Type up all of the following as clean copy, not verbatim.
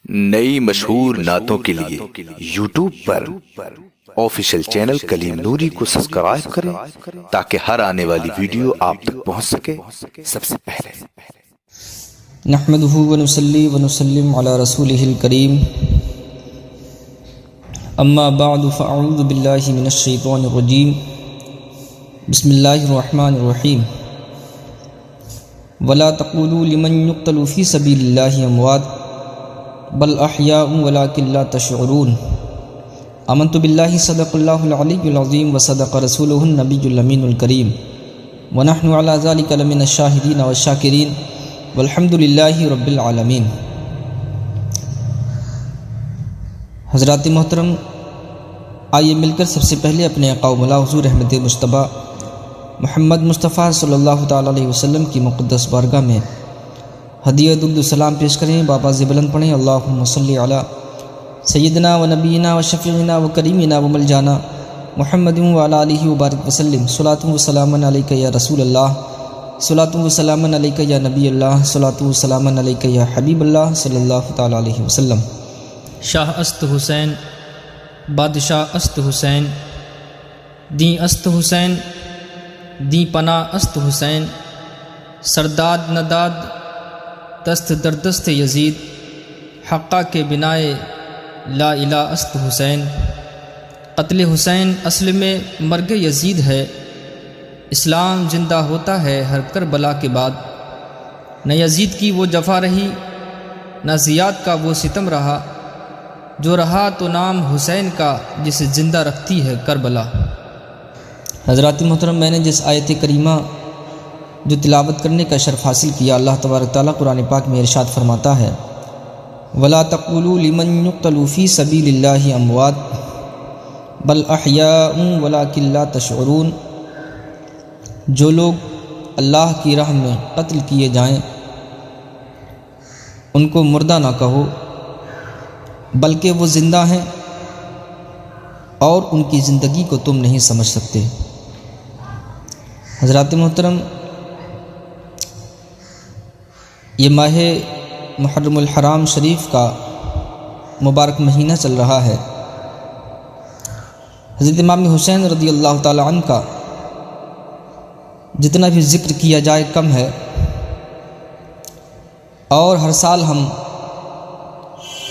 نئی مشہور نعتوں کے لیے یوٹیوب پر آفیشیل چینل کلیم نوری کو سبسکرائب کریں تاکہ ہر آنے والی ویڈیو آپ تک پہنچ سکے سب سے پہلے۔ نحمده ونصلي ونسلم على رسوله الكريم اما بعد فاعوذ بالله من الشیطان الرجیم بسم اللہ الرحمن الرحیم ولا تقولوا لمن يقتل في سبيل الله اموات بل احیاء ولكن لا تشعرون آمنت بالله صدق اللہ العلی العظیم وصدق رسوله النبی الامین الکریم ونحن على ذلك لمن الشاہدین والشاکرین والحمد للہ رب العالمین۔ حضرات محترم، آئیے مل کر سب سے پہلے اپنے آقا و مولا حضور احمد مجتبیٰ محمد مصطفیٰ صلی اللہ تعالیٰ علیہ وسلم کی مقدس بارگاہ میں ہدیہ درود و سلام پیش کریں، باپاز بلند پڑھیں۔ اللہم صلی علی سیدنا و نبینا و شفیعنا و کریمنا و ملجانا محمد و علی آلہ وبارک وسلم۔ صلاۃ و سلام علیک یا رسول اللہ، صلاۃ و سلام علیک یا نبی اللہ، صلاۃ و سلام علیک یا حبیب اللہ صلی اللہ تعالیٰ علیہ وسلم۔ شاہ است حسین، بادشاہ است حسین، دیں است حسین، دیں پناہ است حسین، سرداد نداد دست در دست یزید، حقہ کے بنائے لا الہ است حسین۔ قتل حسین اصل میں مرگ یزید ہے، اسلام زندہ ہوتا ہے ہر کربلا کے بعد۔ نہ یزید کی وہ جفا رہی، نہ زیاد کا وہ ستم رہا، جو رہا تو نام حسین کا جسے زندہ رکھتی ہے کربلا۔ حضرات محترم، میں نے جس آیت کریمہ جو تلاوت کرنے کا شرف حاصل کیا، اللہ تبارک تعالیٰ قرآن پاک میں ارشاد فرماتا ہے وَلَا تَقُولُوا لِمَن يُقْتَلُ فِي سَبِيلِ اللَّهِ أَمْوَاتٌ بَلْ أَحْيَاءٌ وَلَكِن لَا تَشْعُرُونَ۔ جو لوگ اللہ کی راہ میں قتل کیے جائیں ان کو مردہ نہ کہو، بلکہ وہ زندہ ہیں اور ان کی زندگی کو تم نہیں سمجھ سکتے۔ حضرات محترم، یہ ماہ محرم الحرام شریف کا مبارک مہینہ چل رہا ہے۔ حضرت امام حسین رضی اللہ تعالی عنہ کا جتنا بھی ذکر کیا جائے کم ہے، اور ہر سال ہم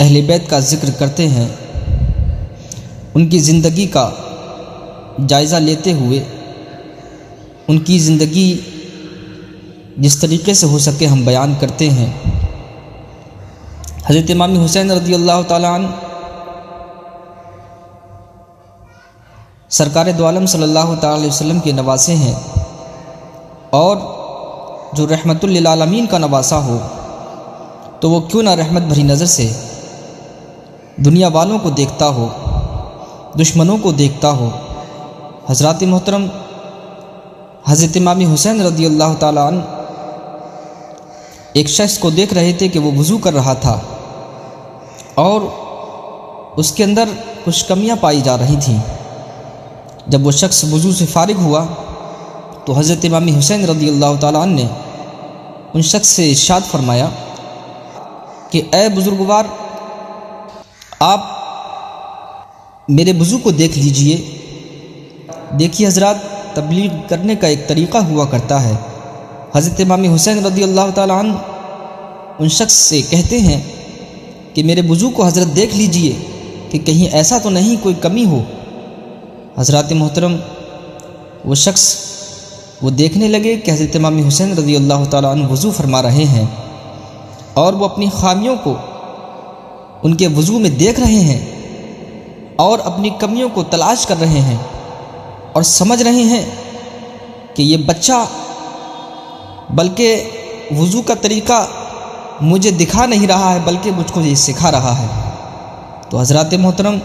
اہل بیت کا ذکر کرتے ہیں، ان کی زندگی کا جائزہ لیتے ہوئے ان کی زندگی جس طریقے سے ہو سکے ہم بیان کرتے ہیں۔ حضرت امام حسین رضی اللہ تعالی عنہ سرکار دو عالم صلی اللہ تعالی علیہ وسلم کے نواسے ہیں، اور جو رحمت للعالمین کا نواسا ہو تو وہ کیوں نہ رحمت بھری نظر سے دنیا والوں کو دیکھتا ہو، دشمنوں کو دیکھتا ہو۔ حضرات محترم، حضرت امام حسین رضی اللہ تعالی عنہ ایک شخص کو دیکھ رہے تھے کہ وہ وضو کر رہا تھا اور اس کے اندر کچھ کمیاں پائی جا رہی تھیں۔ جب وہ شخص وضو سے فارغ ہوا تو حضرت امام حسین رضی اللہ تعالی عنہ نے ان شخص سے ارشاد فرمایا کہ اے بزرگوار، آپ میرے وضو کو دیکھ لیجئے۔ دیکھیے حضرات، تبلیغ کرنے کا ایک طریقہ ہوا کرتا ہے۔ حضرت امام حسین رضی اللہ تعالی عنہ ان شخص سے کہتے ہیں کہ میرے وضو کو حضرت دیکھ لیجئے کہ کہیں ایسا تو نہیں کوئی کمی ہو۔ حضرات محترم، وہ شخص وہ دیکھنے لگے کہ حضرت امام حسین رضی اللہ تعالی عنہ وضو فرما رہے ہیں، اور وہ اپنی خامیوں کو ان کے وضو میں دیکھ رہے ہیں اور اپنی کمیوں کو تلاش کر رہے ہیں، اور سمجھ رہے ہیں کہ یہ بچہ بلکہ وضو کا طریقہ مجھے دکھا نہیں رہا ہے بلکہ مجھ کو یہ سکھا رہا ہے۔ تو حضرات محترم،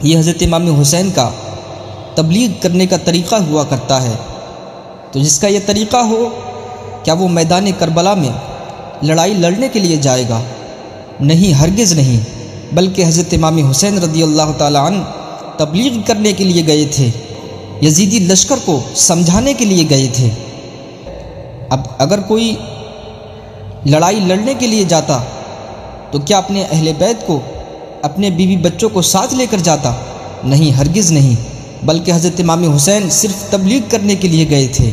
یہ حضرت امام حسین کا تبلیغ کرنے کا طریقہ ہوا کرتا ہے۔ تو جس کا یہ طریقہ ہو، کیا وہ میدان کربلا میں لڑائی لڑنے کے لیے جائے گا؟ نہیں، ہرگز نہیں، بلکہ حضرت امام حسین رضی اللہ تعالی عنہ تبلیغ کرنے کے لیے گئے تھے، یزیدی لشکر کو سمجھانے کے لیے گئے تھے۔ اب اگر کوئی لڑائی لڑنے کے لیے جاتا تو کیا اپنے اہل بیت کو، اپنے بیوی بچوں کو ساتھ لے کر جاتا؟ نہیں، ہرگز نہیں، بلکہ حضرت امام حسین صرف تبلیغ کرنے کے لیے گئے تھے۔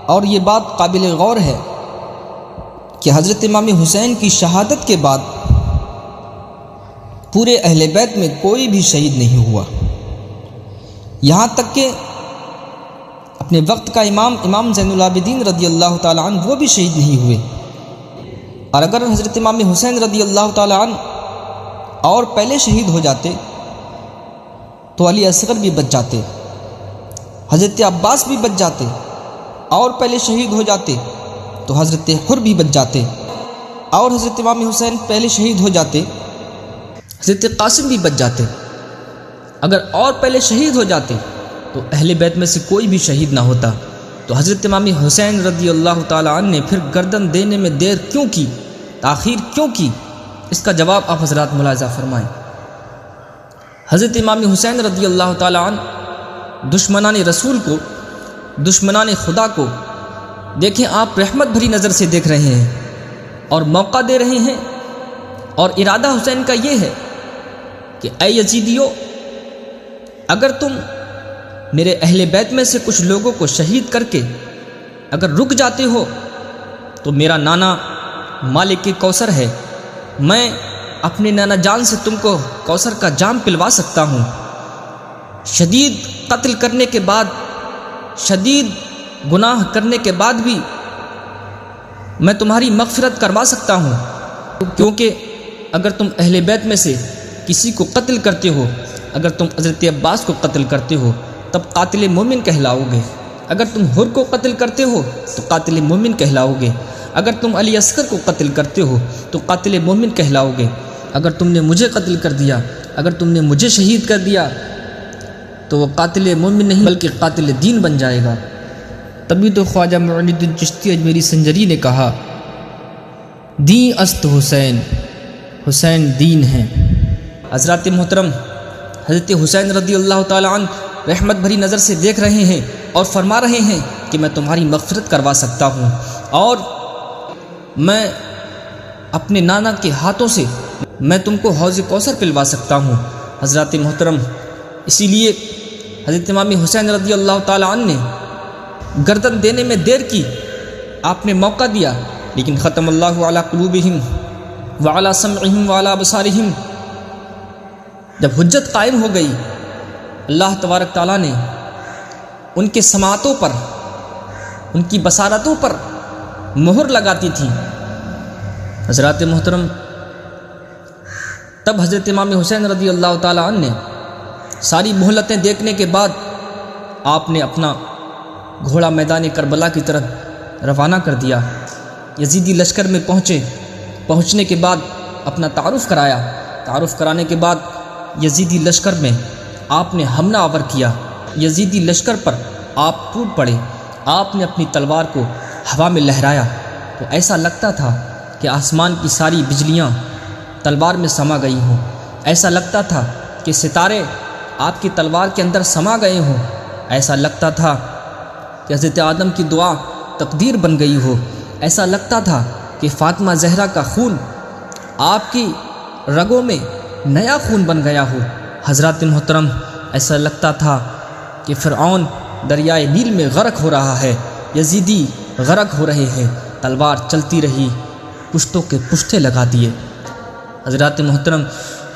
اور یہ بات قابل غور ہے کہ حضرت امام حسین کی شہادت کے بعد پورے اہل بیت میں کوئی بھی شہید نہیں ہوا، یہاں تک کہ اپنے وقت کا امام زین العابدین رضی اللہ تعالیٰ عنہ وہ بھی شہید نہیں ہوئے۔ اور اگر حضرت امام حسین رضی اللہ تعالیٰ عنہ اور پہلے شہید ہو جاتے تو علی اصغر بھی بچ جاتے، حضرت عباس بھی بچ جاتے، اور پہلے شہید ہو جاتے تو حضرت حر بھی بچ جاتے، اور حضرت امام حسین پہلے شہید ہو جاتے حضرت قاسم بھی بچ جاتے۔ اگر اور پہلے شہید ہو جاتے تو اہل بیت میں سے کوئی بھی شہید نہ ہوتا۔ تو حضرت امام حسین رضی اللہ تعالیٰ عنہ نے پھر گردن دینے میں دیر کیوں کی، تاخیر کیوں کی؟ اس کا جواب آپ حضرات ملاحظہ فرمائیں۔ حضرت امام حسین رضی اللہ تعالیٰ عنہ دشمنان رسول کو، دشمنان خدا کو دیکھیں، آپ رحمت بھری نظر سے دیکھ رہے ہیں اور موقع دے رہے ہیں، اور ارادہ حسین کا یہ ہے کہ اے یزیدیو، اگر تم میرے اہل بیت میں سے کچھ لوگوں کو شہید کر کے اگر رک جاتے ہو تو میرا نانا مالک کوثر ہے، میں اپنے نانا جان سے تم کو کوثر کا جام پلوا سکتا ہوں، شدید قتل کرنے کے بعد، شدید گناہ کرنے کے بعد بھی میں تمہاری مغفرت کروا سکتا ہوں، کیونکہ اگر تم اہل بیت میں سے کسی کو قتل کرتے ہو، اگر تم حضرت عباس کو قتل کرتے ہو تب قاتل مومن کہلاؤ گے، اگر تم حر کو قتل کرتے ہو تو قاتل مومن کہلاؤ گے، اگر تم علی اصغر کو قتل کرتے ہو تو قاتل مومن کہلاؤ گے، اگر تم نے مجھے قتل کر دیا، اگر تم نے مجھے شہید کر دیا تو وہ قاتل مومن نہیں بلکہ قاتل دین بن جائے گا۔ تبھی تو خواجہ معین الدین چشتی اجمیری سنجری نے کہا، دین است حسین، حسین دین ہے۔ حضرات محترم، حضرت حسین رضی اللہ تعالیٰ عنہ رحمت بھری نظر سے دیکھ رہے ہیں اور فرما رہے ہیں کہ میں تمہاری مغفرت کروا سکتا ہوں، اور میں اپنے نانا کے ہاتھوں سے میں تم کو حوض کوثر پلوا سکتا ہوں۔ حضرات محترم، اسی لیے حضرت امام حسین رضی اللہ تعالیٰ عنہ نے گردن دینے میں دیر کی، آپ نے موقع دیا، لیکن ختم اللہ علی قلوبہم وعلی سمعہم وعلی ابصارہم، جب حجت قائم ہو گئی، اللہ تبارک تعالیٰ نے ان کے سماعتوں پر، ان کی بصارتوں پر مہر لگاتی تھی۔ حضرات محترم، تب حضرت امام حسین رضی اللہ تعالیٰ عنہ نے ساری مہلتیں دیکھنے کے بعد آپ نے اپنا گھوڑا میدان کربلا کی طرف روانہ کر دیا۔ یزیدی لشکر میں پہنچنے کے بعد اپنا تعارف کرایا، تعارف کرانے کے بعد یزیدی لشکر میں آپ نے حملہ آور کیا، یزیدی لشکر پر آپ ٹوٹ پڑے، آپ نے اپنی تلوار کو ہوا میں لہرایا تو ایسا لگتا تھا کہ آسمان کی ساری بجلیاں تلوار میں سما گئی ہوں، ایسا لگتا تھا کہ ستارے آپ کی تلوار کے اندر سما گئے ہوں، ایسا لگتا تھا کہ حضرت آدم کی دعا تقدیر بن گئی ہو، ایسا لگتا تھا کہ فاطمہ زہرا کا خون آپ کی رگوں میں نیا خون بن گیا ہو۔ حضرات محترم، ایسا لگتا تھا کہ فرعون دریائے نیل میں غرق ہو رہا ہے، یزیدی غرق ہو رہے ہیں، تلوار چلتی رہی، پشتوں کے پشتے لگا دیے۔ حضرات محترم،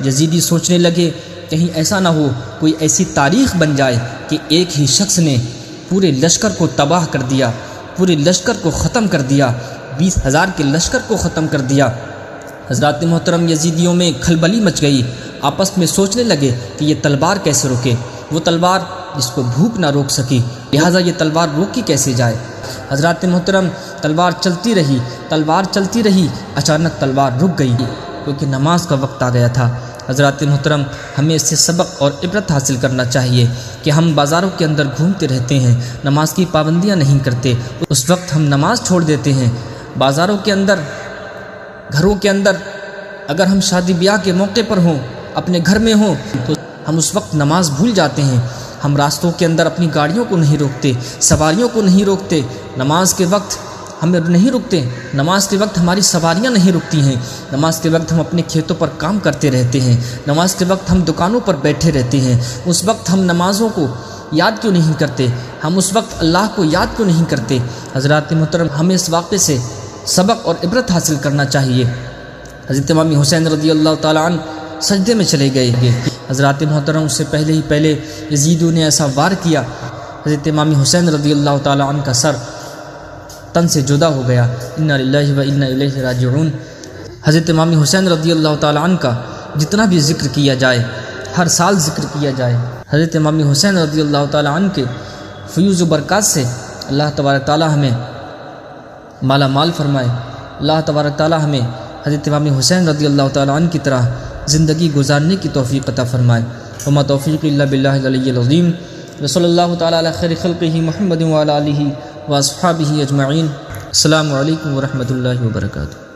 یزیدی سوچنے لگے کہیں ایسا نہ ہو کوئی ایسی تاریخ بن جائے کہ ایک ہی شخص نے پورے لشکر کو تباہ کر دیا، پورے لشکر کو ختم کر دیا، 20,000 کے لشکر کو ختم کر دیا۔ حضرات محترم، یزیدیوں میں کھلبلی مچ گئی، آپس میں سوچنے لگے کہ یہ تلوار کیسے روکے، وہ تلوار جس کو بھوک نہ روک سکی، لہٰذا یہ تلوار روکی کیسے جائے۔ حضرات محترم، تلوار چلتی رہی، تلوار چلتی رہی، اچانک تلوار رک گئی کیونکہ نماز کا وقت آ گیا تھا۔ حضرات محترم، ہمیں اس سے سبق اور عبرت حاصل کرنا چاہیے کہ ہم بازاروں کے اندر گھومتے رہتے ہیں، نماز کی پابندیاں نہیں کرتے، اس وقت ہم نماز چھوڑ دیتے ہیں۔ بازاروں کے اندر، گھروں کے اندر، اگر ہم شادی بیاہ کے موقع پر ہوں، اپنے گھر میں ہوں، تو ہم اس وقت نماز بھول جاتے ہیں۔ ہم راستوں کے اندر اپنی گاڑیوں کو نہیں روکتے، سواریوں کو نہیں روکتے، نماز کے وقت ہمیں نہیں رکتے، نماز کے وقت ہماری سواریاں نہیں رکتی ہیں، نماز کے وقت ہم اپنے کھیتوں پر کام کرتے رہتے ہیں، نماز کے وقت ہم دکانوں پر بیٹھے رہتے ہیں، اس وقت ہم نمازوں کو یاد کیوں نہیں کرتے، ہم اس وقت اللہ کو یاد کیوں نہیں کرتے؟ حضرات محترم، ہمیں اس واقعے سے سبق اور عبرت حاصل کرنا چاہیے۔ حضرت امام حسین رضی اللہ تعالیٰ عنہ سجدے میں چلے گئے۔ حضرات محترم، اس سے پہلے یزیدوں نے ایسا وار کیا، حضرت امام حسین رضی اللہ تعالیٰ عنہ کا سر تن سے جدا ہو گیا۔ انا للہ و انا الیہ راجعون۔ حضرت امام حسین رضی اللہ تعالیٰ عنہ کا جتنا بھی ذکر کیا جائے، ہر سال ذکر کیا جائے، حضرت امام حسین رضی اللہ تعالیٰ عنہ کے فیوز و برکات سے اللہ تبارک تعالیٰ ہمیں مالا مال فرمائے۔ اللہ تبارک تعالیٰ ہمیں حضرت امام حسین رضی اللہ تعالیٰ عنہ کی طرح زندگی گزارنے کی توفیق عطا فرمائے۔ وما توفیق الا باللہ العلی العظیم۔ وصلی اللہ تعالیٰ علی خیر خلقہ محمد وعلی آلہ واصحابہ اجمعین۔ السلام علیکم ورحمۃ اللہ وبرکاتہ۔